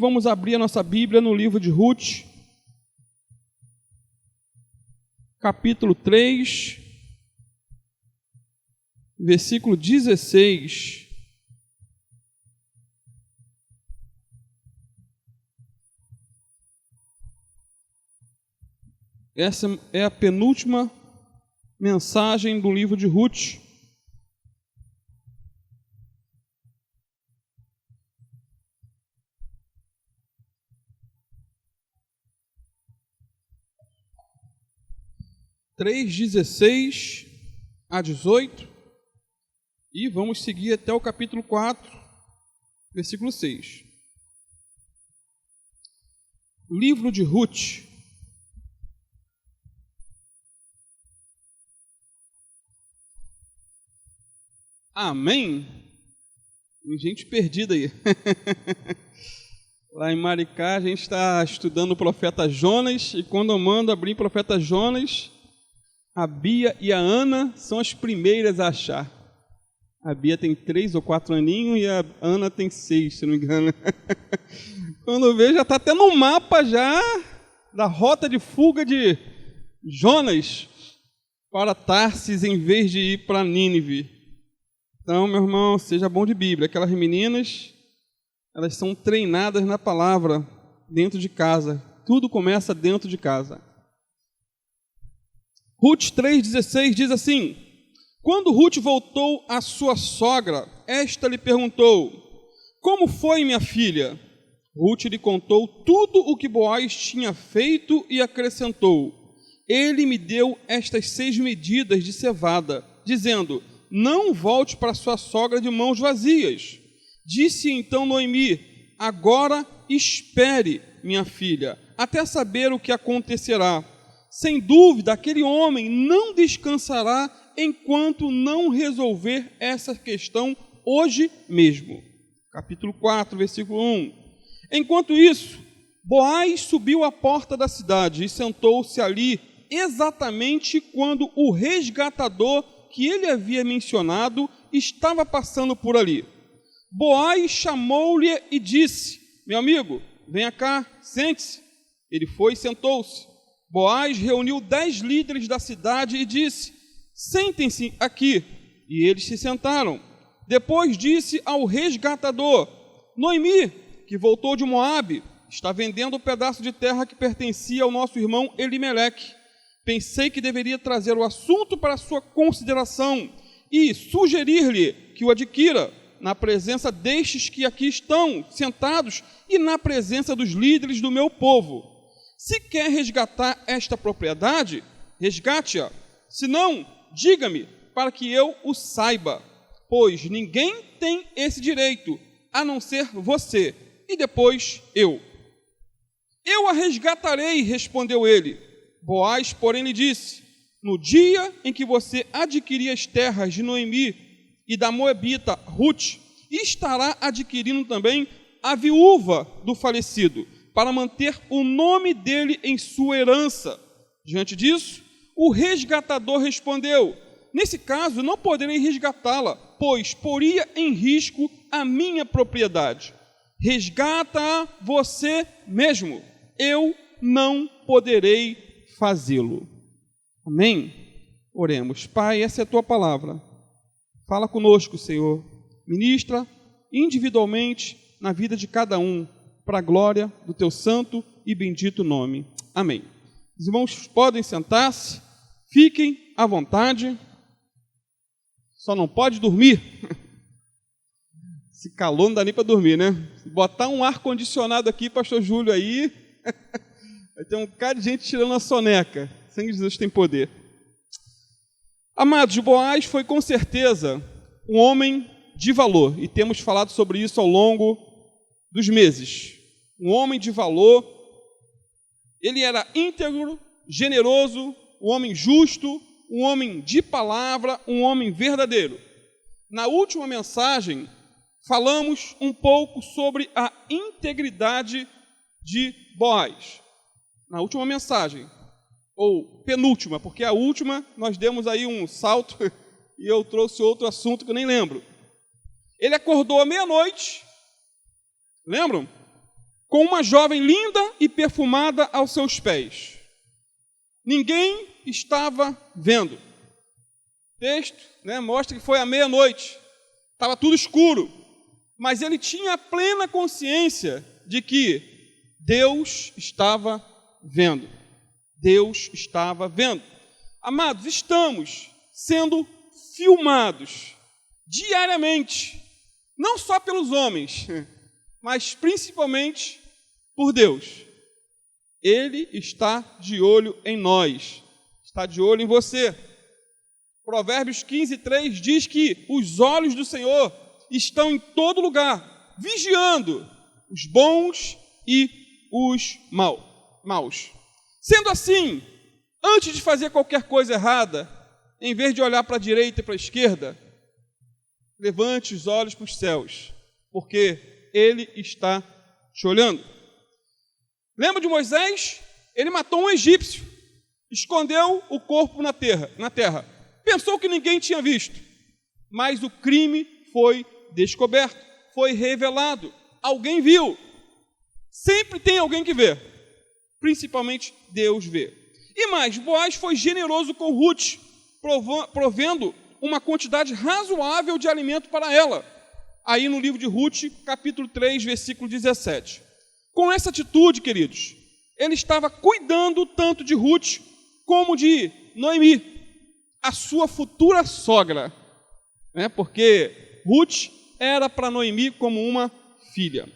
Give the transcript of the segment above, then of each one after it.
vamos abrir a nossa Bíblia no livro de Ruth, capítulo 3, versículo 16. Essa é a penúltima mensagem do livro de Ruth. Três, 16 a 18, e vamos seguir até o capítulo 4, versículo 6. Livro de Ruth. Amém? Tem gente perdida aí. Lá em Maricá a gente está estudando o profeta Jonas, e quando eu mando abrir o profeta Jonas, a Bia e a Ana são as primeiras a achar. A Bia tem 3 ou 4 aninhos e a Ana tem 6, se não me engano. Quando eu vejo, já está até no mapa já da rota de fuga de Jonas para Tarsis em vez de ir para Nínive. Então, meu irmão, seja bom de Bíblia. Aquelas meninas, elas são treinadas na palavra dentro de casa. Tudo começa dentro de casa. Ruth 3,16 diz assim: quando Ruth voltou à sua sogra, esta lhe perguntou: como foi, minha filha? Ruth lhe contou tudo o que Boaz tinha feito e acrescentou: ele me deu estas 6 medidas de cevada, dizendo: não volte para sua sogra de mãos vazias. Disse então Noemi: agora espere, minha filha, até saber o que acontecerá. Sem dúvida, aquele homem não descansará enquanto não resolver essa questão hoje mesmo. Capítulo 4, versículo 1. Enquanto isso, Boaz subiu à porta da cidade e sentou-se ali exatamente quando o resgatador que ele havia mencionado estava passando por ali. Boaz chamou-lhe e disse: meu amigo, venha cá, sente-se. Ele foi e sentou-se. Boaz reuniu 10 líderes da cidade e disse: sentem-se aqui. E eles se sentaram. Depois disse ao resgatador: Noemi, que voltou de Moabe, está vendendo um pedaço de terra que pertencia ao nosso irmão Elimeleque. Pensei que deveria trazer o assunto para sua consideração e sugerir-lhe que o adquira na presença destes que aqui estão sentados e na presença dos líderes do meu povo. Se quer resgatar esta propriedade, resgate-a. Se não, diga-me, para que eu o saiba, pois ninguém tem esse direito, a não ser você, e depois eu. Eu a resgatarei, respondeu ele. Boaz, porém, lhe disse: no dia em que você adquirir as terras de Noemi e da moabita Ruth, estará adquirindo também a viúva do falecido, para manter o nome dele em sua herança. Diante disso, o resgatador respondeu: nesse caso, não poderei resgatá-la, pois poria em risco a minha propriedade. Resgata-a você mesmo. Eu não poderei fazê-lo. Amém? Oremos. Pai, essa é a tua palavra. Fala conosco, Senhor. Ministra individualmente na vida de cada um, para a glória do teu santo e bendito nome. Amém. Os irmãos podem sentar-se, fiquem à vontade, só não pode dormir. Esse calor não dá nem para dormir, né? Botar um ar-condicionado aqui, pastor Júlio, aí, vai ter um cara de gente tirando a soneca. O sangue de Jesus tem poder. Amados, Boaz foi com certeza um homem de valor, e temos falado sobre isso ao longo dos meses. Um homem de valor, ele era íntegro, generoso, um homem justo, um homem de palavra, um homem verdadeiro. Na última mensagem, falamos um pouco sobre a integridade de Boaz. Na última mensagem, ou penúltima, porque a última nós demos aí um salto e eu trouxe outro assunto que eu nem lembro. Ele acordou à meia-noite, lembram? com uma jovem linda e perfumada aos seus pés. Ninguém estava vendo. O texto, mostra que foi à meia-noite, estava tudo escuro, mas ele tinha a plena consciência de que Deus estava vendo. Deus estava vendo. Amados, estamos sendo filmados diariamente, não só pelos homens, mas principalmente por Deus. Ele está de olho em nós, está de olho em você. Provérbios 15:3 diz que os olhos do Senhor estão em todo lugar, vigiando os bons e os maus. Sendo assim, antes de fazer qualquer coisa errada, em vez de olhar para a direita e para a esquerda, levante os olhos para os céus, porque Ele está te olhando. Lembra de Moisés? Ele matou um egípcio, escondeu o corpo na terra. Pensou que ninguém tinha visto, mas o crime foi descoberto, foi revelado. Alguém viu. Sempre tem alguém que vê, principalmente Deus vê. E mais, Boaz foi generoso com Ruth, provendo uma quantidade razoável de alimento para ela. Aí no livro de Ruth, capítulo 3, versículo 17. Com essa atitude, queridos, ele estava cuidando tanto de Ruth como de Noemi, a sua futura sogra, porque Ruth era para Noemi como uma filha.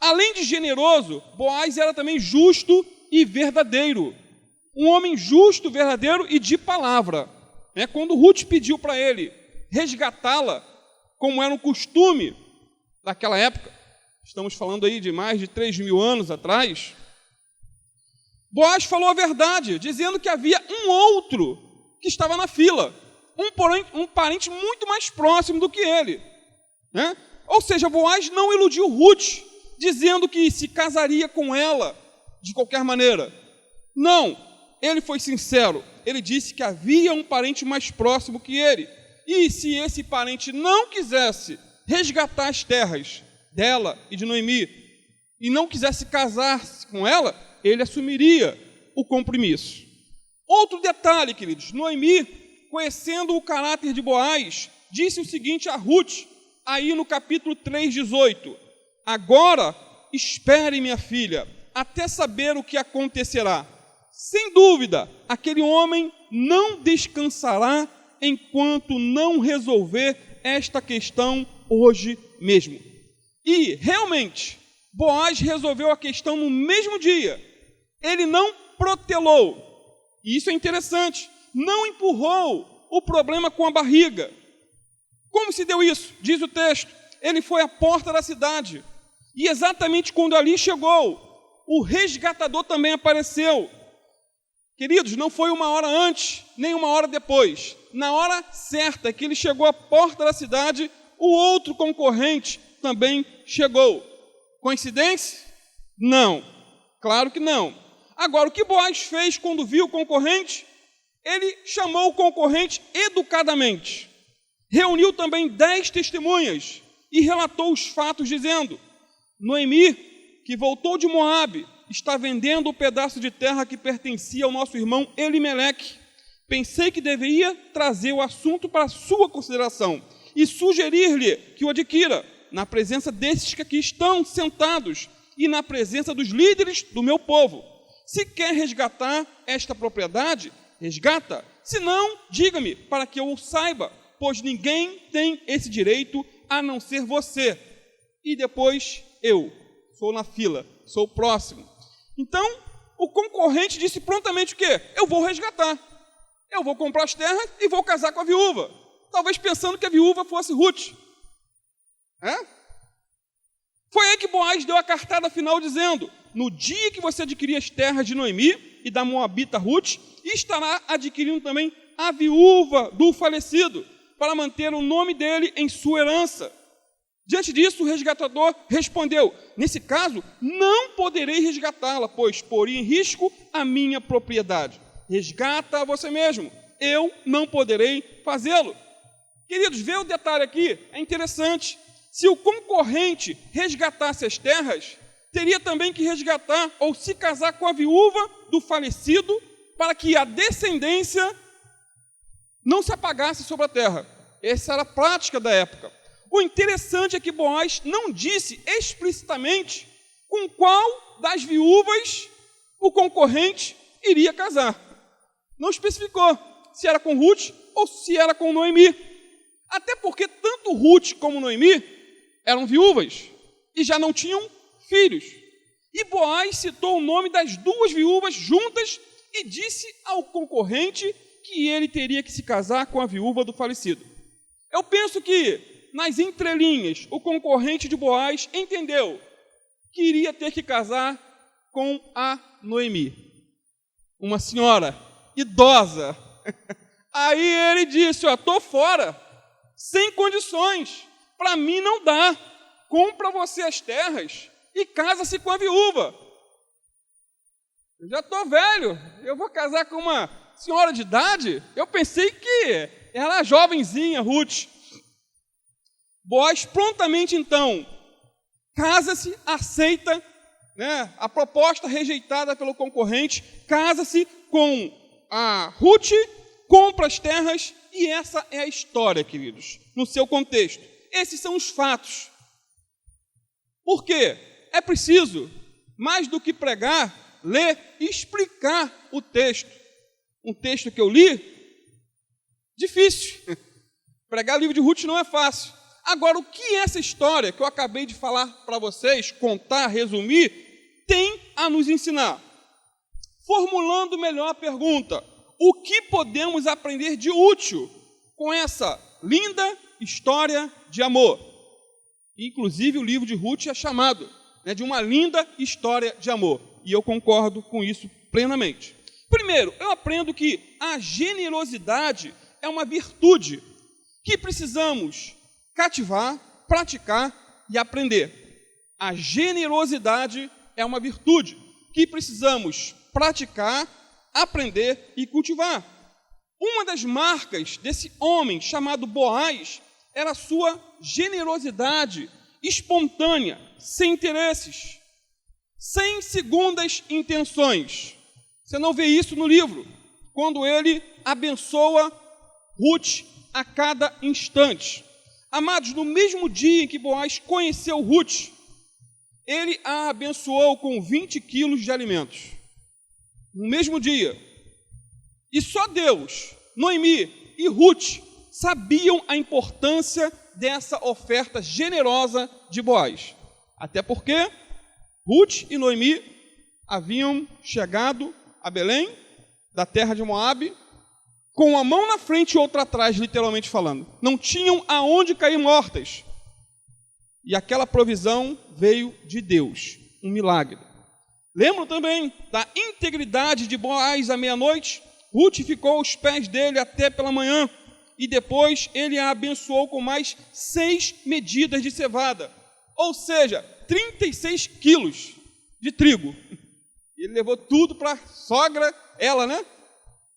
Além de generoso, Boaz era também justo e verdadeiro. Um homem justo, verdadeiro e de palavra. Quando Ruth pediu para ele resgatá-la, como era um costume daquela época, estamos falando aí de mais de 3.000 anos atrás, Boaz falou a verdade, dizendo que havia um outro que estava na fila, um parente muito mais próximo do que ele. Ou seja, Boaz não iludiu Ruth, dizendo que se casaria com ela de qualquer maneira. Não, ele foi sincero, ele disse que havia um parente mais próximo que ele, e se esse parente não quisesse resgatar as terras dela e de Noemi, e não quisesse casar-se com ela, ele assumiria o compromisso. Outro detalhe, queridos, Noemi, conhecendo o caráter de Boaz, disse o seguinte a Ruth, aí no capítulo 3:18, agora espere, minha filha, até saber o que acontecerá. Sem dúvida, aquele homem não descansará enquanto não resolver esta questão hoje mesmo. E, realmente, Boaz resolveu a questão no mesmo dia. Ele não protelou. E isso é interessante. Não empurrou o problema com a barriga. Como se deu isso? Diz o texto. Ele foi à porta da cidade. E exatamente quando ali chegou, o resgatador também apareceu. Queridos, não foi uma hora antes, nem uma hora depois. Na hora certa que ele chegou à porta da cidade, o outro concorrente também chegou. Coincidência? Não. Claro que não. Agora, o que Boaz fez quando viu o concorrente? Ele chamou o concorrente educadamente. Reuniu também 10 testemunhas e relatou os fatos, dizendo: Noemi, que voltou de Moabe, está vendendo o pedaço de terra que pertencia ao nosso irmão Elimeleque. Pensei que deveria trazer o assunto para sua consideração e sugerir-lhe que o adquira, na presença desses que aqui estão sentados e na presença dos líderes do meu povo. Se quer resgatar esta propriedade, resgata. Se não, diga-me, para que eu o saiba, pois ninguém tem esse direito a não ser você. E depois eu, sou na fila, sou o próximo. Então, o concorrente disse prontamente o quê? Eu vou resgatar. Eu vou comprar as terras e vou casar com a viúva. Talvez pensando que a viúva fosse Ruth. Foi aí que Boaz deu a cartada final dizendo: no dia que você adquirir as terras de Noemi e da moabita Ruth, estará adquirindo também a viúva do falecido, para manter o nome dele em sua herança. Diante disso, o resgatador respondeu: nesse caso, não poderei resgatá-la, pois poria em risco a minha propriedade. Resgata a você mesmo, eu não poderei fazê-lo. Queridos, vê o detalhe aqui, é interessante. Se o concorrente resgatasse as terras, teria também que resgatar ou se casar com a viúva do falecido para que a descendência não se apagasse sobre a terra. Essa era a prática da época. O interessante é que Boaz não disse explicitamente com qual das viúvas o concorrente iria casar. Não especificou se era com Ruth ou se era com Noemi. Até porque tanto Ruth como Noemi eram viúvas e já não tinham filhos. E Boaz citou o nome das duas viúvas juntas e disse ao concorrente que ele teria que se casar com a viúva do falecido. Eu penso que, nas entrelinhas, o concorrente de Boaz entendeu que iria ter que casar com a Noemi, uma senhora idosa. Aí ele disse, estou fora, sem condições, para mim não dá, compra você as terras e casa-se com a viúva. Eu já estou velho, eu vou casar com uma senhora de idade? Eu pensei que era jovenzinha, Ruth. Boaz prontamente, então, casa-se, aceita, né, a proposta rejeitada pelo concorrente, casa-se com a Ruth, compra as terras, e essa é a história, queridos, no seu contexto. Esses são os fatos. Por quê? É preciso, mais do que pregar, ler e explicar o texto. Um texto que eu li, difícil. Pregar o livro de Ruth não é fácil. Agora, o que essa história que eu acabei de falar para vocês, contar, resumir, tem a nos ensinar? Formulando melhor a pergunta, o que podemos aprender de útil com essa linda história de amor? Inclusive, o livro de Ruth é chamado, né, de uma linda história de amor. E eu concordo com isso plenamente. Primeiro, eu aprendo que a generosidade é uma virtude que precisamos cativar, praticar e aprender. A generosidade é uma virtude que precisamos praticar, aprender e cultivar. Uma das marcas desse homem chamado Boaz era a sua generosidade espontânea, sem interesses, sem segundas intenções. Você não vê isso no livro, quando ele abençoa Ruth a cada instante. Amados, no mesmo dia em que Boaz conheceu Ruth, ele a abençoou com 20 quilos de alimentos. No mesmo dia. E só Deus, Noemi e Ruth sabiam a importância dessa oferta generosa de Boaz. Até porque Ruth e Noemi haviam chegado a Belém, da terra de Moabe, com uma mão na frente e outra atrás, literalmente falando. Não tinham aonde cair mortas. E aquela provisão veio de Deus, um milagre. Lembram também da integridade de Boaz à meia-noite? Ruth ficou aos pés dele até pela manhã, e depois ele a abençoou com mais 6 medidas de cevada, ou seja, 36 quilos de trigo. Ele levou tudo para a sogra, ela, né?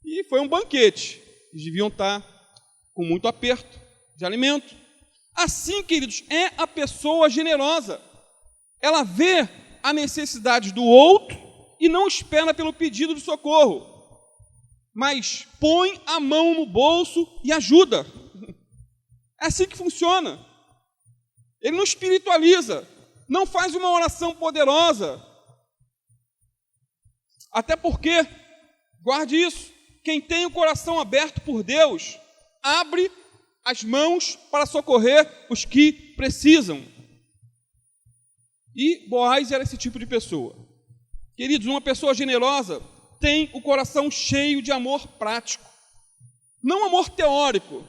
E foi um banquete. Eles deviam estar com muito aperto de alimento. Assim, queridos, é a pessoa generosa. Ela vê a necessidade do outro e não espera pelo pedido de socorro, mas põe a mão no bolso e ajuda. É assim que funciona. Ele não espiritualiza, não faz uma oração poderosa. Até porque, guarde isso, quem tem o coração aberto por Deus, abre as mãos para socorrer os que precisam. E Boaz era esse tipo de pessoa. Queridos, uma pessoa generosa tem o coração cheio de amor prático. Não amor teórico,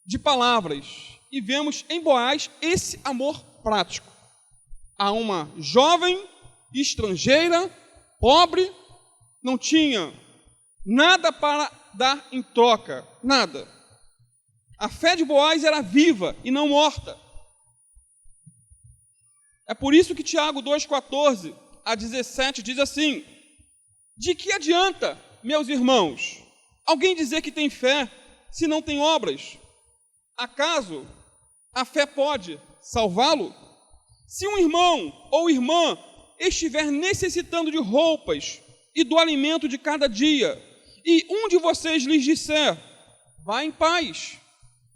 de palavras. E vemos em Boaz esse amor prático. A uma jovem, estrangeira, pobre, não tinha nada para dar em troca, nada. A fé de Boaz era viva e não morta. É por isso que Tiago 2,14 a 17 diz assim: de que adianta, meus irmãos, alguém dizer que tem fé se não tem obras? Acaso a fé pode salvá-lo? Se um irmão ou irmã estiver necessitando de roupas e do alimento de cada dia, e um de vocês lhes disser, vá em paz,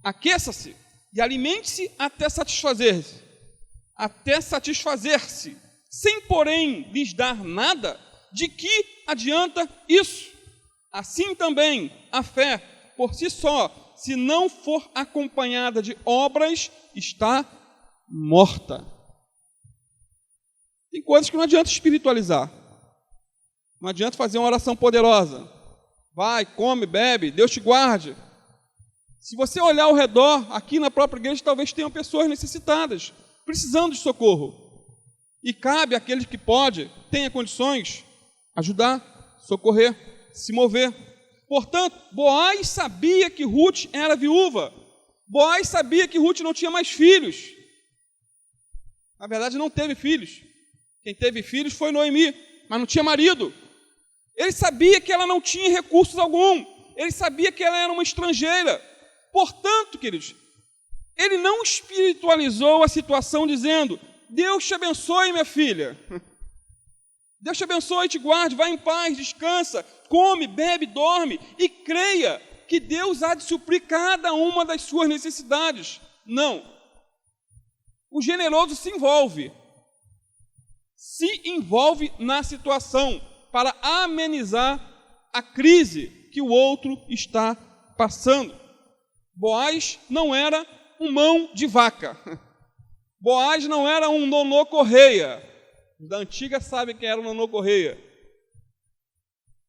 aqueça-se e alimente-se até satisfazer-se, sem, porém, lhes dar nada, de que adianta isso? Assim também, a fé, por si só, se não for acompanhada de obras, está morta. Tem coisas que não adianta espiritualizar. Não adianta fazer uma oração poderosa. Vai, come, bebe, Deus te guarde. Se você olhar ao redor, aqui na própria igreja, talvez tenham pessoas necessitadas, precisando de socorro. E cabe àqueles que pode, tenha condições, ajudar, socorrer, se mover. Portanto, Boaz sabia que Ruth era viúva. Boaz sabia que Ruth não tinha mais filhos. Na verdade, não teve filhos. Quem teve filhos foi Noemi, mas não tinha marido. Ele sabia que ela não tinha recursos algum. Ele sabia que ela era uma estrangeira. Portanto, queridos, ele não espiritualizou a situação dizendo, Deus te abençoe, minha filha. Deus te abençoe e te guarde, vá em paz, descansa, come, bebe, dorme e creia que Deus há de suprir cada uma das suas necessidades. Não. O generoso se envolve na situação para amenizar a crise que o outro está passando. Boaz não era um mão de vaca. Boaz não era um Nonô Correia. Da antiga sabe quem era o Nonô Correia.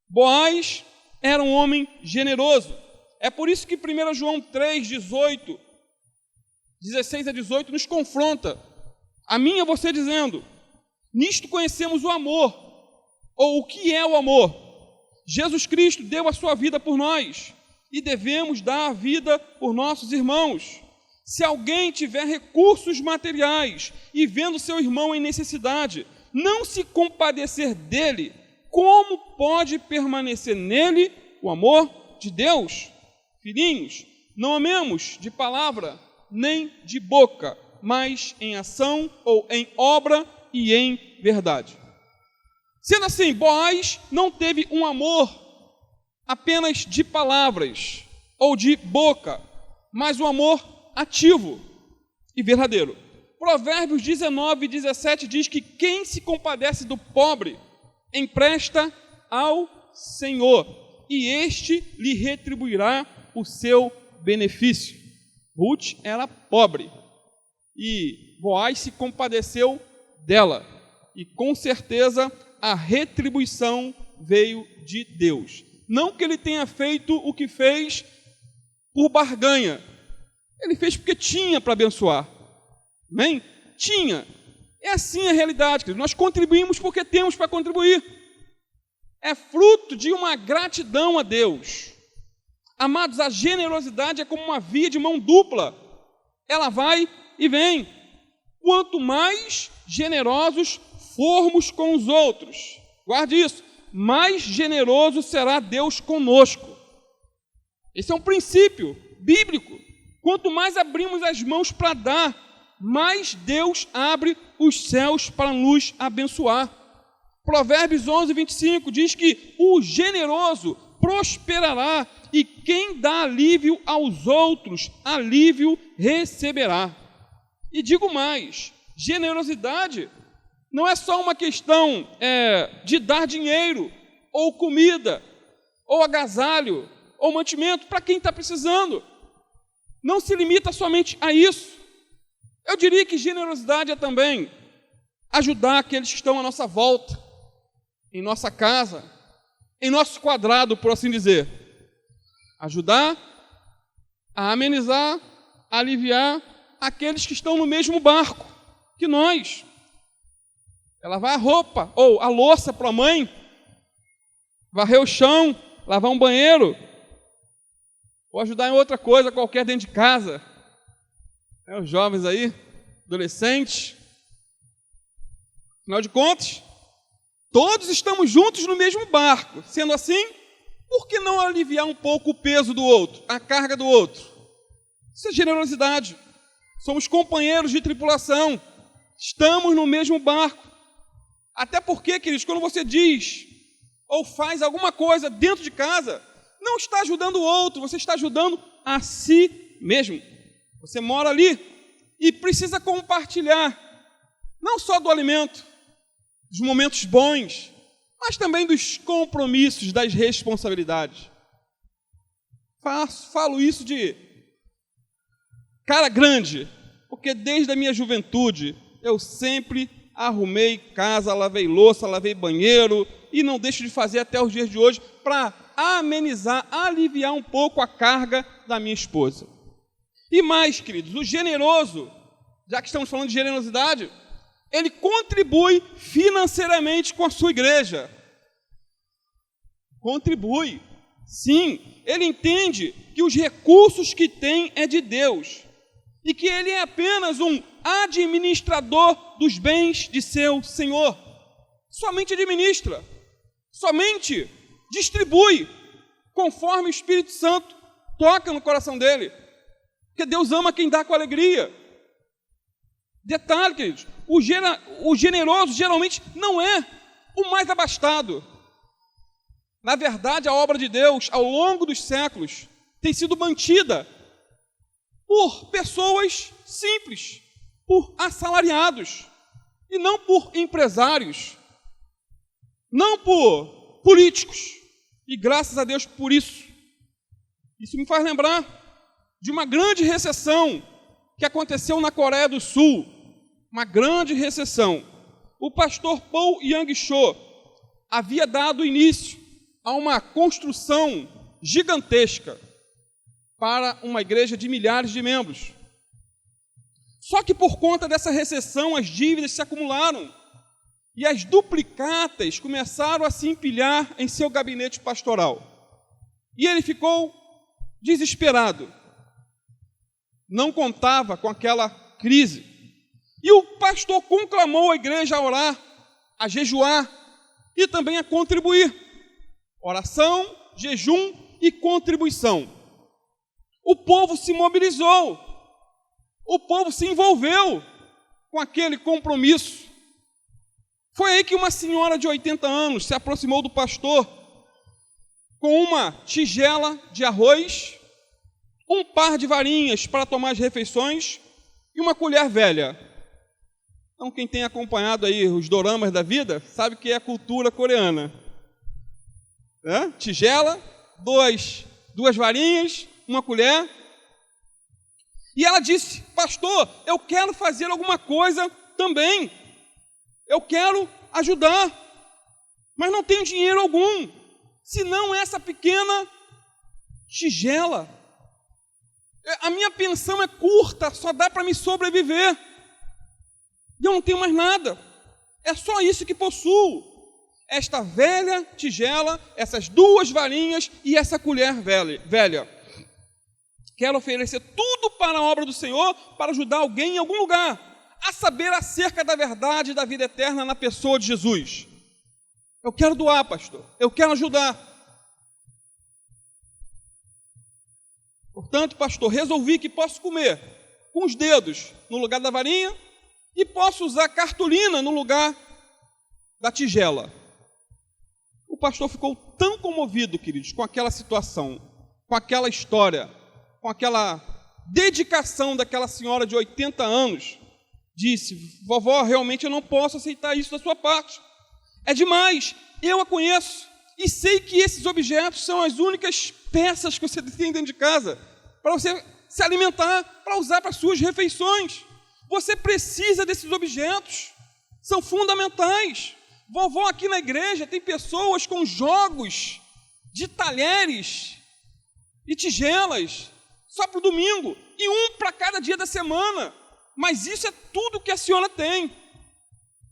Boaz era um homem generoso. É por isso que 1 João 3, 16 a 18 nos confronta. A mim e a você dizendo, nisto conhecemos o amor, ou o que é o amor. Jesus Cristo deu a sua vida por nós e devemos dar a vida por nossos irmãos. Se alguém tiver recursos materiais e vendo seu irmão em necessidade, não se compadecer dele, como pode permanecer nele o amor de Deus? Filhinhos, não amemos de palavra nem de boca, mas em ação ou em obra e em verdade. Sendo assim, Boaz não teve um amor apenas de palavras ou de boca, mas um amor ativo e verdadeiro. Provérbios 19, 17 diz que quem se compadece do pobre empresta ao Senhor, e este lhe retribuirá o seu benefício. Ruth era pobre e Boaz se compadeceu dela, e com certeza a retribuição veio de Deus. Não que ele tenha feito o que fez por barganha, ele fez porque tinha para abençoar. Amém? Tinha. É assim a realidade, querido. Nós contribuímos porque temos para contribuir. É fruto de uma gratidão a Deus. Amados, a generosidade é como uma via de mão dupla. Ela vai e vem. Quanto mais generosos formos com os outros, guarde isso, mais generoso será Deus conosco. Esse é um princípio bíblico. Quanto mais abrimos as mãos para dar, mais Deus abre os céus para nos abençoar. Provérbios 11, 25 diz que o generoso prosperará e quem dá alívio aos outros, alívio receberá. E digo mais, generosidade não é só uma questão de dar dinheiro, ou comida, ou agasalho, ou mantimento para quem está precisando. Não se limita somente a isso. Eu diria que generosidade é também ajudar aqueles que estão à nossa volta, em nossa casa, em nosso quadrado, por assim dizer. Ajudar a amenizar, a aliviar aqueles que estão no mesmo barco que nós. Lavar a roupa ou a louça para a mãe, varrer o chão, lavar um banheiro, ou ajudar em outra coisa qualquer dentro de casa. Os jovens aí, adolescentes. Afinal de contas, todos estamos juntos no mesmo barco. Sendo assim, por que não aliviar um pouco o peso do outro, a carga do outro? Isso é generosidade. Somos companheiros de tripulação. Estamos no mesmo barco. Até porque, queridos, quando você diz ou faz alguma coisa dentro de casa, não está ajudando o outro, você está ajudando a si mesmo. Você mora ali e precisa compartilhar, não só do alimento, dos momentos bons, mas também dos compromissos, das responsabilidades. Falo isso de cara grande, porque desde a minha juventude eu sempre arrumei casa, lavei louça, lavei banheiro e não deixo de fazer até os dias de hoje para amenizar, aliviar um pouco a carga da minha esposa. E mais, queridos, o generoso, já que estamos falando de generosidade, ele contribui financeiramente com a sua igreja. Contribui. Sim, ele entende que os recursos que tem é de Deus e que ele é apenas um administrador dos bens de seu Senhor. Somente administra, somente distribui, conforme o Espírito Santo toca no coração dele. Porque Deus ama quem dá com alegria. Detalhe, queridos, o generoso geralmente não é o mais abastado. Na verdade, a obra de Deus, ao longo dos séculos, tem sido mantida por pessoas simples, por assalariados, e não por empresários, não por políticos. E graças a Deus por isso. Isso me faz lembrar de uma grande recessão que aconteceu na Coreia do Sul. Uma grande recessão. O pastor Paul Yang-cho havia dado início a uma construção gigantesca para uma igreja de milhares de membros. Só que por conta dessa recessão, as dívidas se acumularam e as duplicatas começaram a se empilhar em seu gabinete pastoral. E ele ficou desesperado. Não contava com aquela crise. E o pastor conclamou a igreja a orar, a jejuar e também a contribuir. Oração, jejum e contribuição. O povo se mobilizou. O povo se envolveu com aquele compromisso. Foi aí que uma senhora de 80 anos se aproximou do pastor com uma tigela de arroz, um par de varinhas para tomar as refeições e uma colher velha. Então, quem tem acompanhado aí os doramas da vida, sabe que é a cultura coreana. Tigela, duas varinhas, uma colher. E ela disse: pastor, eu quero fazer alguma coisa também. Eu quero ajudar, mas não tenho dinheiro algum, senão essa pequena tigela. A minha pensão é curta, só dá para me sobreviver. E eu não tenho mais nada. É só isso que possuo. Esta velha tigela, essas duas varinhas e essa colher velha. Quero oferecer tudo para a obra do Senhor, para ajudar alguém em algum lugar a saber acerca da verdade da vida eterna na pessoa de Jesus. Eu quero doar, pastor. Eu quero ajudar. Portanto, pastor, resolvi que posso comer com os dedos no lugar da varinha e posso usar cartolina no lugar da tigela. O pastor ficou tão comovido, queridos, com aquela situação, com aquela história, com aquela dedicação daquela senhora de 80 anos, disse: vovó, realmente eu não posso aceitar isso da sua parte. É demais, eu a conheço e sei que esses objetos são as únicas peças que você tem dentro de casa para você se alimentar, para usar para suas refeições. Você precisa desses objetos, são fundamentais. Vovó, aqui na igreja tem pessoas com jogos de talheres e tigelas só para o domingo, e um para cada dia da semana. Mas isso é tudo que a senhora tem.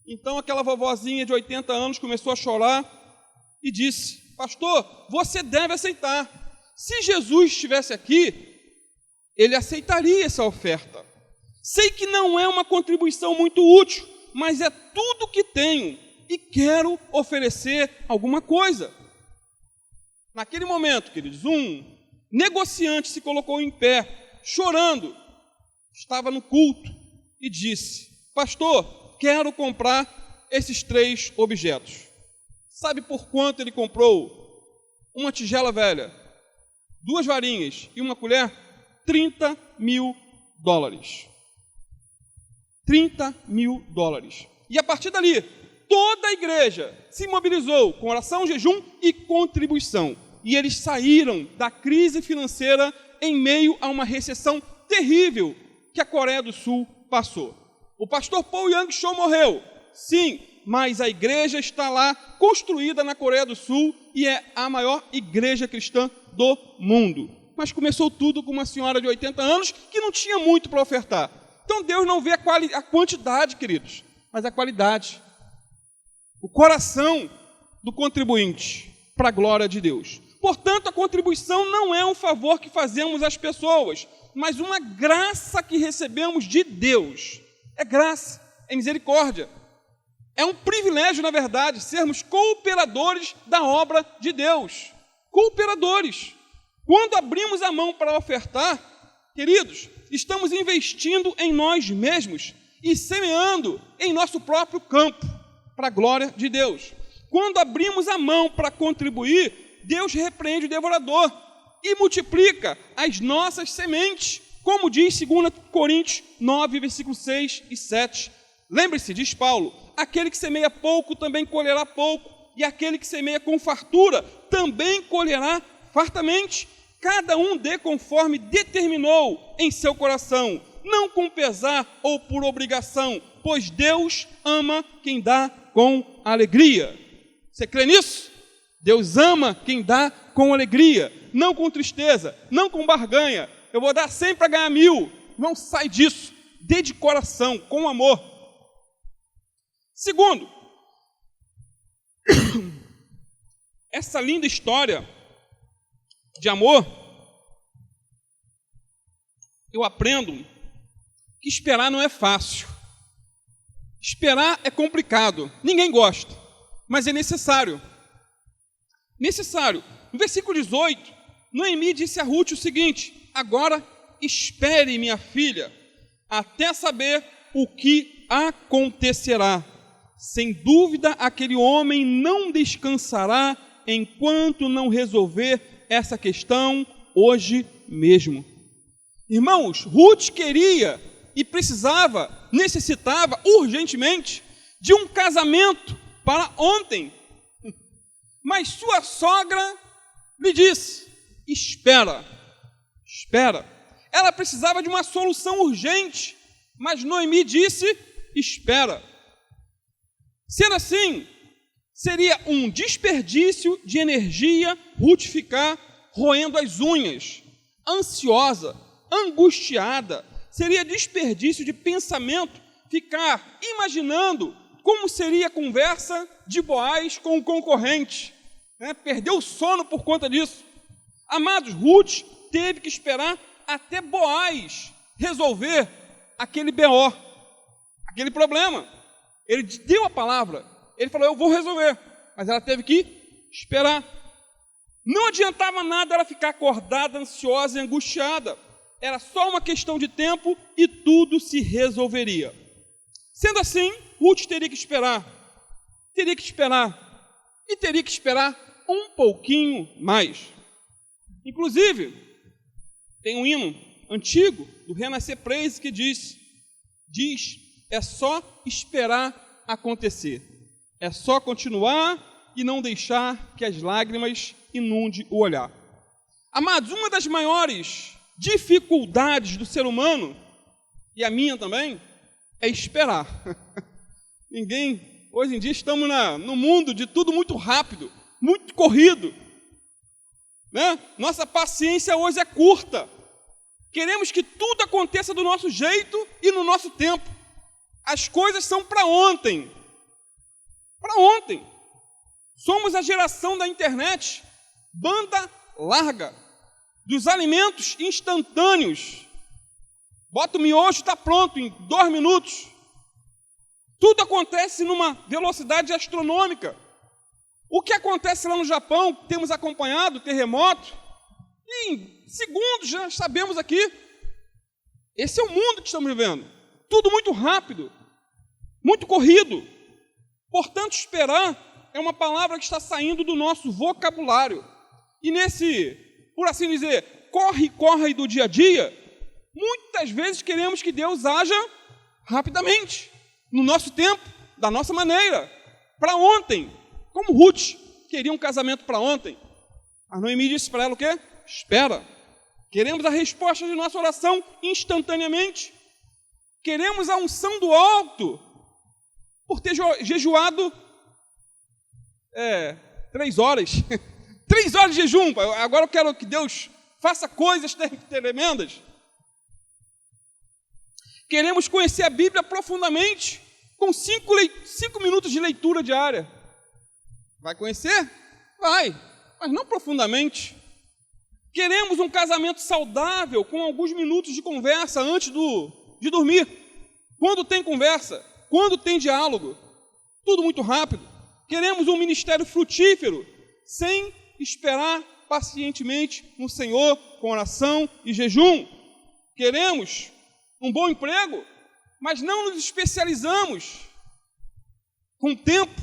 Então aquela vovozinha de 80 anos começou a chorar e disse: pastor, você deve aceitar. Se Jesus estivesse aqui, ele aceitaria essa oferta. Sei que não é uma contribuição muito útil, mas é tudo que tenho e quero oferecer alguma coisa. Naquele momento, queridos, um negociante se colocou em pé, chorando, estava no culto e disse: pastor, quero comprar esses 3 objetos. Sabe por quanto ele comprou? Uma tigela velha, 2 varinhas e uma colher? $30.000. $30.000. E a partir dali, toda a igreja se mobilizou com oração, jejum e contribuição. E eles saíram da crise financeira em meio a uma recessão terrível que a Coreia do Sul passou. O pastor Paul Yang-cho morreu, sim, mas a igreja está lá, construída na Coreia do Sul, e é a maior igreja cristã do mundo. Mas começou tudo com uma senhora de 80 anos que não tinha muito para ofertar. Então Deus não vê a quantidade, queridos, mas a qualidade. O coração do contribuinte para a glória de Deus. Portanto, a contribuição não é um favor que fazemos às pessoas, mas uma graça que recebemos de Deus. É graça, é misericórdia. É um privilégio, na verdade, sermos cooperadores da obra de Deus. Cooperadores. Quando abrimos a mão para ofertar, queridos, estamos investindo em nós mesmos e semeando em nosso próprio campo, para a glória de Deus. Quando abrimos a mão para contribuir, Deus repreende o devorador e multiplica as nossas sementes, como diz 2 Coríntios 9, versículos 6 e 7. Lembre-se, diz Paulo, aquele que semeia pouco também colherá pouco, e aquele que semeia com fartura também colherá fartamente. Cada um dê conforme determinou em seu coração, não com pesar ou por obrigação, pois Deus ama quem dá com alegria. Você crê nisso? Deus ama quem dá com alegria, não com tristeza, não com barganha. Eu vou dar 100 para ganhar 1000. Não sai disso. Dê de coração, com amor. Segundo, essa linda história de amor, eu aprendo que esperar não é fácil. Esperar é complicado. Ninguém gosta, mas é necessário. Necessário. No versículo 18, Noemi disse a Ruth o seguinte: agora espere, minha filha, até saber o que acontecerá. Sem dúvida, aquele homem não descansará enquanto não resolver essa questão hoje mesmo. Irmãos, Ruth queria e precisava, necessitava urgentemente de um casamento para ontem. Mas sua sogra lhe disse: espera, espera. Ela precisava de uma solução urgente, mas Noemi disse: espera. Sendo assim, seria um desperdício de energia Ruth ficar roendo as unhas, ansiosa, angustiada. Seria desperdício de pensamento ficar imaginando como seria a conversa de Boaz com o concorrente. Perdeu o sono por conta disso. Amados, Ruth teve que esperar até Boaz resolver aquele BO, aquele problema. Ele deu a palavra, ele falou: eu vou resolver, mas ela teve que esperar. Não adiantava nada ela ficar acordada, ansiosa e angustiada. Era só uma questão de tempo e tudo se resolveria. Sendo assim, Ruth teria que esperar e teria que esperar um pouquinho mais. Inclusive, tem um hino antigo do Renascer Praise que diz: é só esperar acontecer, é só continuar e não deixar que as lágrimas inundem o olhar. Amados, uma das maiores dificuldades do ser humano, e a minha também, é esperar. Hoje em dia estamos no mundo de tudo muito rápido, muito corrido, né? Nossa paciência hoje é curta. Queremos que tudo aconteça do nosso jeito e no nosso tempo. As coisas são para ontem. Para ontem. Somos a geração da internet, banda larga, dos alimentos instantâneos. Bota o miojo, está pronto em 2 minutos. Tudo acontece numa velocidade astronômica. O que acontece lá no Japão, temos acompanhado, terremoto, e em segundos já sabemos aqui. Esse é o mundo que estamos vivendo. Tudo muito rápido, muito corrido. Portanto, esperar é uma palavra que está saindo do nosso vocabulário. E nesse, por assim dizer, corre do dia a dia, muitas vezes queremos que Deus haja rapidamente, no nosso tempo, da nossa maneira, para ontem. Como Ruth queria um casamento para ontem. A Noemi disse para ela o quê? Espera. Queremos a resposta de nossa oração instantaneamente. Queremos a unção do alto por ter jejuado 3 horas. 3 horas de jejum. Agora eu quero que Deus faça coisas tremendas. Queremos conhecer a Bíblia profundamente, com 5 minutos de leitura diária. Vai conhecer? Vai, mas não profundamente. Queremos um casamento saudável, com alguns minutos de conversa antes de dormir. Quando tem conversa, quando tem diálogo, tudo muito rápido. Queremos um ministério frutífero, sem esperar pacientemente no Senhor, com oração e jejum. Queremos um bom emprego, mas não nos especializamos com tempo.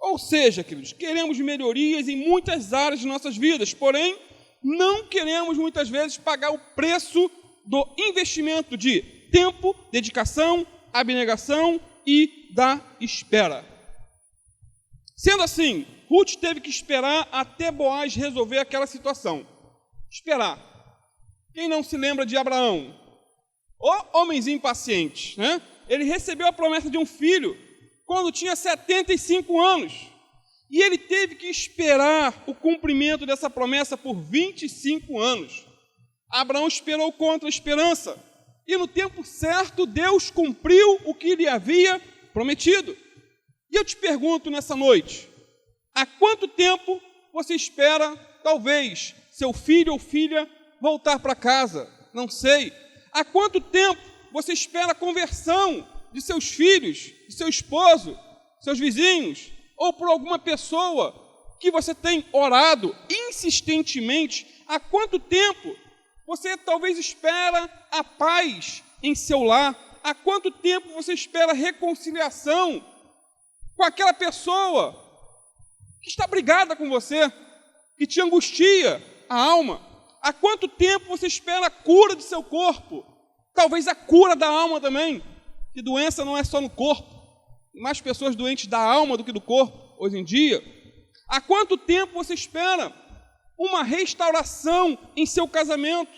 Ou seja, queridos, queremos melhorias em muitas áreas de nossas vidas, porém, não queremos muitas vezes pagar o preço do investimento de tempo, dedicação, abnegação e da espera. Sendo assim, Ruth teve que esperar até Boaz resolver aquela situação. Esperar. Quem não se lembra de Abraão? O homenzinho impaciente, né? Ele recebeu a promessa de um filho quando tinha 75 anos. E ele teve que esperar o cumprimento dessa promessa por 25 anos. Abraão esperou contra a esperança. E no tempo certo, Deus cumpriu o que lhe havia prometido. E eu te pergunto nessa noite, há quanto tempo você espera, talvez, seu filho ou filha voltar para casa? Não sei. Há quanto tempo você espera a conversão de seus filhos, de seu esposo, seus vizinhos, ou por alguma pessoa que você tem orado insistentemente? Há quanto tempo você talvez espera a paz em seu lar? Há quanto tempo você espera reconciliação com aquela pessoa que está brigada com você, que te angustia a alma? Há quanto tempo você espera a cura do seu corpo? Talvez a cura da alma também, que doença não é só no corpo. Tem mais pessoas doentes da alma do que do corpo, hoje em dia. Há quanto tempo você espera uma restauração em seu casamento?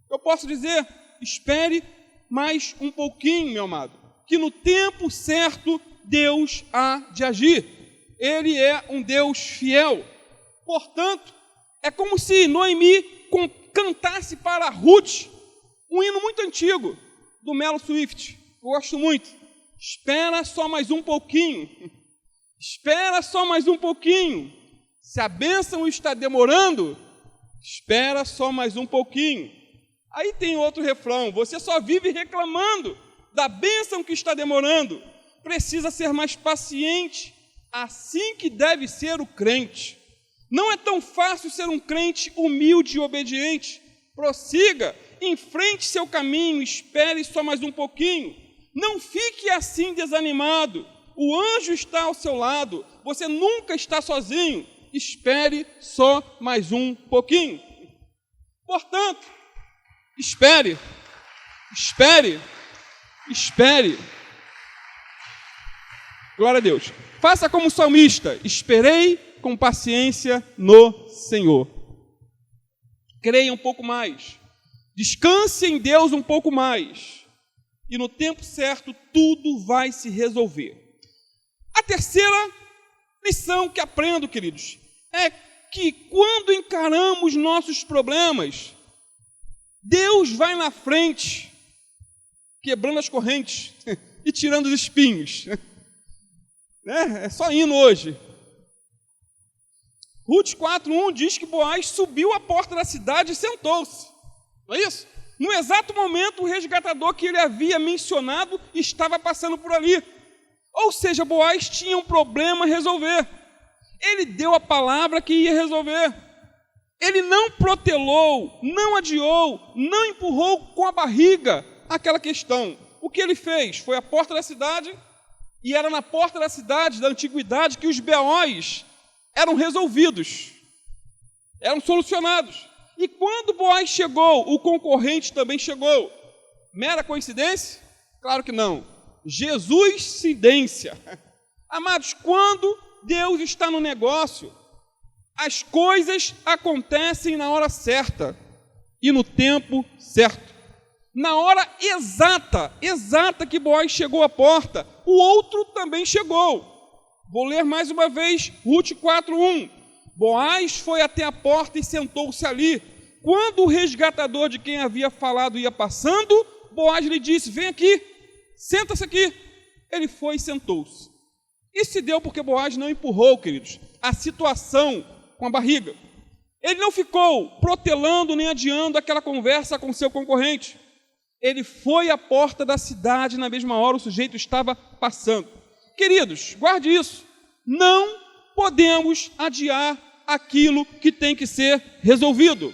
Eu posso dizer, espere mais um pouquinho, meu amado, que no tempo certo Deus há de agir. Ele é um Deus fiel. Portanto, é como se Noemi cantasse para Ruth um hino muito antigo, do Melo Swift. Eu gosto muito. Espera só mais um pouquinho. Espera só mais um pouquinho. Se a bênção está demorando, espera só mais um pouquinho. Aí tem outro refrão. Você só vive reclamando da bênção que está demorando. Precisa ser mais paciente. Assim que deve ser o crente. Não é tão fácil ser um crente humilde e obediente. Prossiga, enfrente seu caminho, espere só mais um pouquinho. Não fique assim desanimado. O anjo está ao seu lado. Você nunca está sozinho. Espere só mais um pouquinho. Portanto, espere. Glória a Deus. Faça como salmista. Esperei com paciência no Senhor. Creia um pouco mais. Descanse em Deus um pouco mais. E no tempo certo, tudo vai se resolver. A terceira lição que aprendo, queridos, é que quando encaramos nossos problemas, Deus vai na frente, quebrando as correntes e tirando os espinhos. É só hino hoje. Ruth 4:1 diz que Boaz subiu à porta da cidade e sentou-se. Não é isso? No exato momento, o resgatador que ele havia mencionado estava passando por ali. Ou seja, Boaz tinha um problema a resolver. Ele deu a palavra que ia resolver. Ele não protelou, não adiou, não empurrou com a barriga aquela questão. O que ele fez? Foi à porta da cidade, E era na porta da cidade, da antiguidade, que os BOs eram resolvidos, eram solucionados. E quando Boaz chegou, o concorrente também chegou. Mera coincidência? Claro que não. Jesuscidência. Amados, quando Deus está no negócio, as coisas acontecem na hora certa e no tempo certo. Na hora exata que Boaz chegou à porta, o outro também chegou. Vou ler mais uma vez, Ruth 4:1. Boaz foi até a porta e sentou-se ali. Quando o resgatador de quem havia falado ia passando, Boaz lhe disse: vem aqui, senta-se aqui. Ele foi e sentou-se. Isso se deu porque Boaz não empurrou, queridos, a situação com a barriga. Ele não ficou protelando nem adiando aquela conversa com seu concorrente. Ele foi à porta da cidade, na mesma hora o sujeito estava passando. Queridos, guarde isso. Não podemos adiar aquilo que tem que ser resolvido.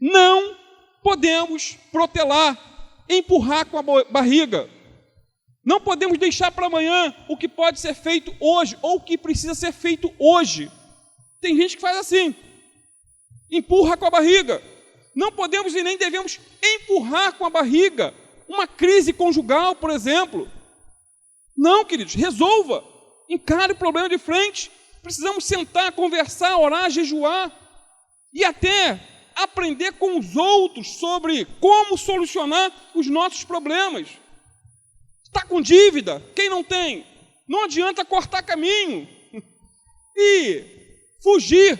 Não podemos protelar, empurrar com a barriga. Não podemos deixar para amanhã o que pode ser feito hoje, ou o que precisa ser feito hoje. Tem gente que faz assim, empurra com a barriga. Não podemos e nem devemos empurrar com a barriga uma crise conjugal, por exemplo. Não, queridos, resolva, encare o problema de frente. Precisamos sentar, conversar, orar, jejuar e até aprender com os outros sobre como solucionar os nossos problemas. Está com dívida? Quem não tem? Não adianta cortar caminho e fugir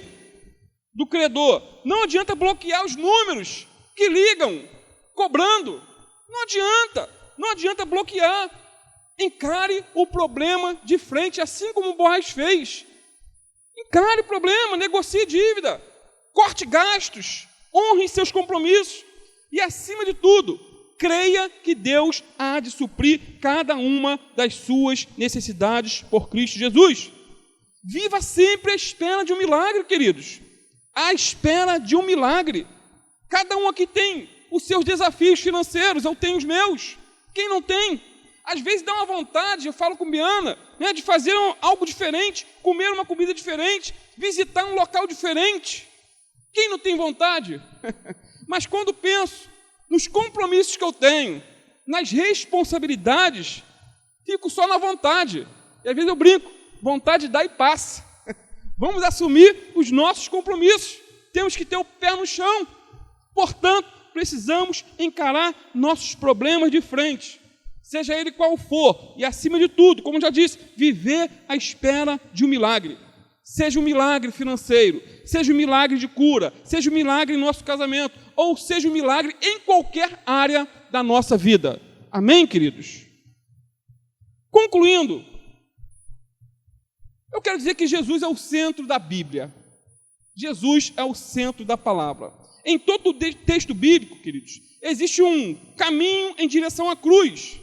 do credor. Não adianta bloquear os números que ligam, cobrando. Não adianta bloquear. Encare o problema de frente, assim como Boaz fez. Encare o problema, negocie dívida, corte gastos, honre seus compromissos e, acima de tudo, creia que Deus há de suprir cada uma das suas necessidades por Cristo Jesus. Viva sempre à espera de um milagre, queridos. À espera de um milagre. Cada um aqui tem os seus desafios financeiros, eu tenho os meus. Quem não tem? Às vezes dá uma vontade, eu falo com Biana, de fazer algo diferente, comer uma comida diferente, visitar um local diferente. Quem não tem vontade? Mas quando penso nos compromissos que eu tenho, nas responsabilidades, fico só na vontade. E às vezes eu brinco, vontade dá e passa. Vamos assumir os nossos compromissos. Temos que ter o pé no chão. Portanto, precisamos encarar nossos problemas de frente, seja ele qual for, e acima de tudo, como já disse, viver à espera de um milagre. Seja um milagre financeiro, seja um milagre de cura, seja um milagre em nosso casamento, ou seja um milagre em qualquer área da nossa vida. Amém, queridos? Concluindo, eu quero dizer que Jesus é o centro da Bíblia. Jesus é o centro da palavra. Em todo o texto bíblico, queridos, existe um caminho em direção à cruz.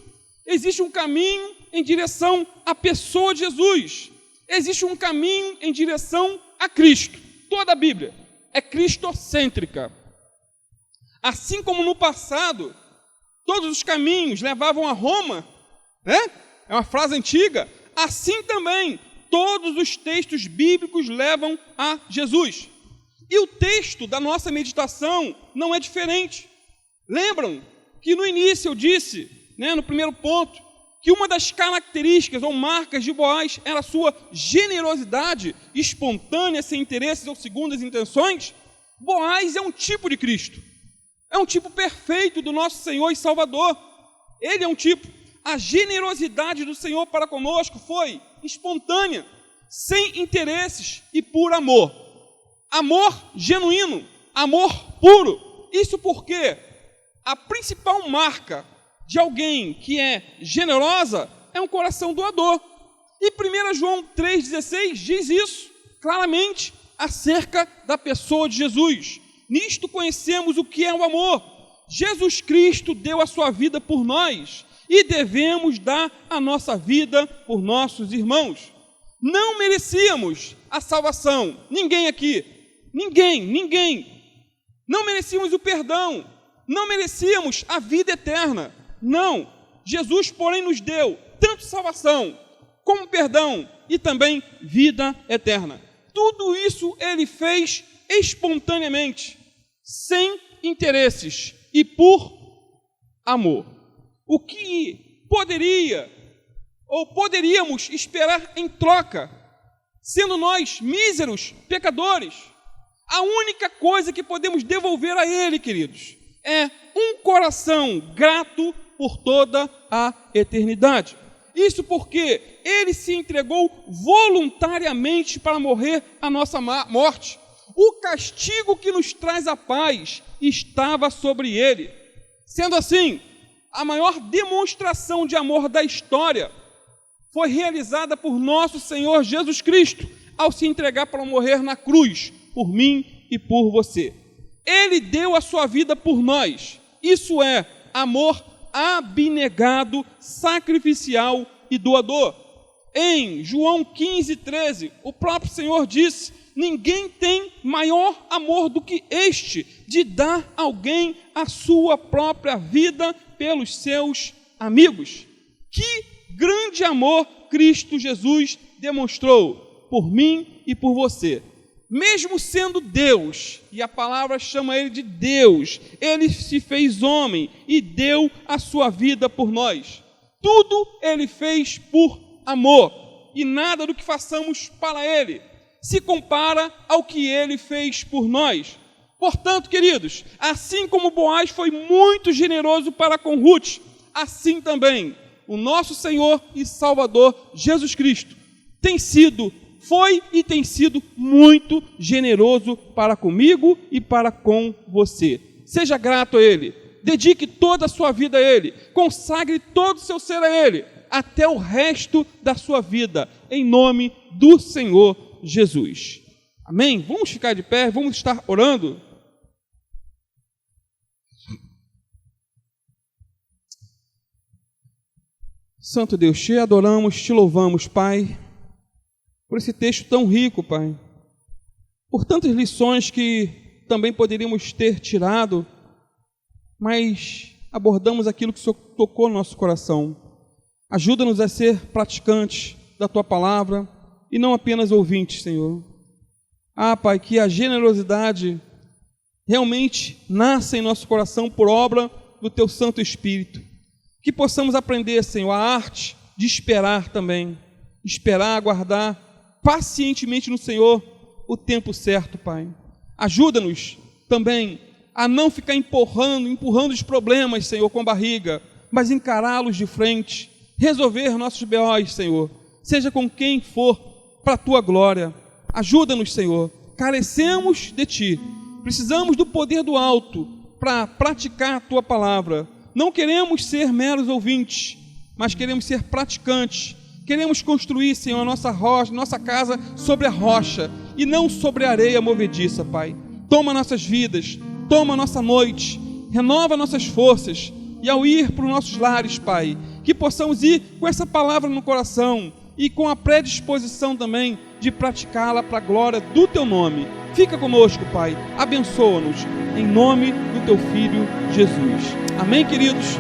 Existe um caminho em direção à pessoa de Jesus. Existe um caminho em direção a Cristo. Toda a Bíblia é cristocêntrica. Assim como no passado, todos os caminhos levavam a Roma, É uma frase antiga. Assim também, todos os textos bíblicos levam a Jesus. E o texto da nossa meditação não é diferente. Lembram que no início eu disse, no primeiro ponto, que uma das características ou marcas de Boaz era a sua generosidade espontânea, sem interesses ou segundas intenções? Boaz é um tipo de Cristo. É um tipo perfeito do nosso Senhor e Salvador. Ele é um tipo. A generosidade do Senhor para conosco foi espontânea, sem interesses e por amor. Amor genuíno, amor puro. Isso porque a principal marca de alguém que é generosa é um coração doador. E 1 João 3,16 diz isso claramente acerca da pessoa de Jesus. Nisto conhecemos o que é o amor. Jesus Cristo deu a sua vida por nós e devemos dar a nossa vida por nossos irmãos. Não merecíamos a salvação. Ninguém aqui. Ninguém. Não merecíamos o perdão. Não merecíamos a vida eterna. Não. Jesus, porém, nos deu tanto salvação, como perdão e também vida eterna. Tudo isso ele fez espontaneamente, sem interesses e por amor. O que poderíamos esperar em troca, sendo nós míseros pecadores? A única coisa que podemos devolver a ele, queridos, é um coração grato por toda a eternidade. Isso porque ele se entregou voluntariamente para morrer a nossa morte. O castigo que nos traz a paz estava sobre ele. Sendo assim, a maior demonstração de amor da história foi realizada por nosso Senhor Jesus Cristo, ao se entregar para morrer na cruz, por mim e por você. Ele deu a sua vida por nós. Isso é amor abnegado, sacrificial e doador. Em João 15:13, o próprio Senhor disse: ninguém tem maior amor do que este, de dar a alguém a sua própria vida pelos seus amigos. Que grande amor Cristo Jesus demonstrou por mim e por você. Mesmo sendo Deus, e a palavra chama ele de Deus, ele se fez homem e deu a sua vida por nós. Tudo ele fez por amor, e nada do que façamos para ele se compara ao que ele fez por nós. Portanto, queridos, assim como Boaz foi muito generoso para com Ruth, assim também o nosso Senhor e Salvador Jesus Cristo foi e tem sido muito generoso para comigo e para com você. Seja grato a ele, dedique toda a sua vida a ele, consagre todo o seu ser a ele, até o resto da sua vida, em nome do Senhor Jesus. Amém? Vamos ficar de pé, vamos estar orando. Santo Deus, te adoramos, te louvamos, Pai, por esse texto tão rico, Pai, por tantas lições que também poderíamos ter tirado, mas abordamos aquilo que o Senhor tocou no nosso coração. Ajuda-nos a ser praticantes da Tua palavra e não apenas ouvintes, Senhor. Pai, que a generosidade realmente nasça em nosso coração por obra do Teu Santo Espírito. Que possamos aprender, Senhor, a arte de esperar também, esperar, aguardar pacientemente no Senhor o tempo certo, Pai. Ajuda-nos também a não ficar empurrando os problemas, Senhor, com a barriga, mas encará-los de frente, resolver nossos B.O.s, Senhor, seja com quem for, para a Tua glória. Ajuda-nos, Senhor, carecemos de Ti, precisamos do poder do alto para praticar a Tua palavra. Não queremos ser meros ouvintes, mas queremos ser praticantes. Queremos construir, Senhor, a nossa casa sobre a rocha e não sobre a areia movediça, Pai. Toma nossas vidas, toma nossa noite, renova nossas forças e ao ir para os nossos lares, Pai, que possamos ir com essa palavra no coração e com a predisposição também de praticá-la para a glória do Teu nome. Fica conosco, Pai, abençoa-nos, em nome do Teu Filho Jesus. Amém, queridos?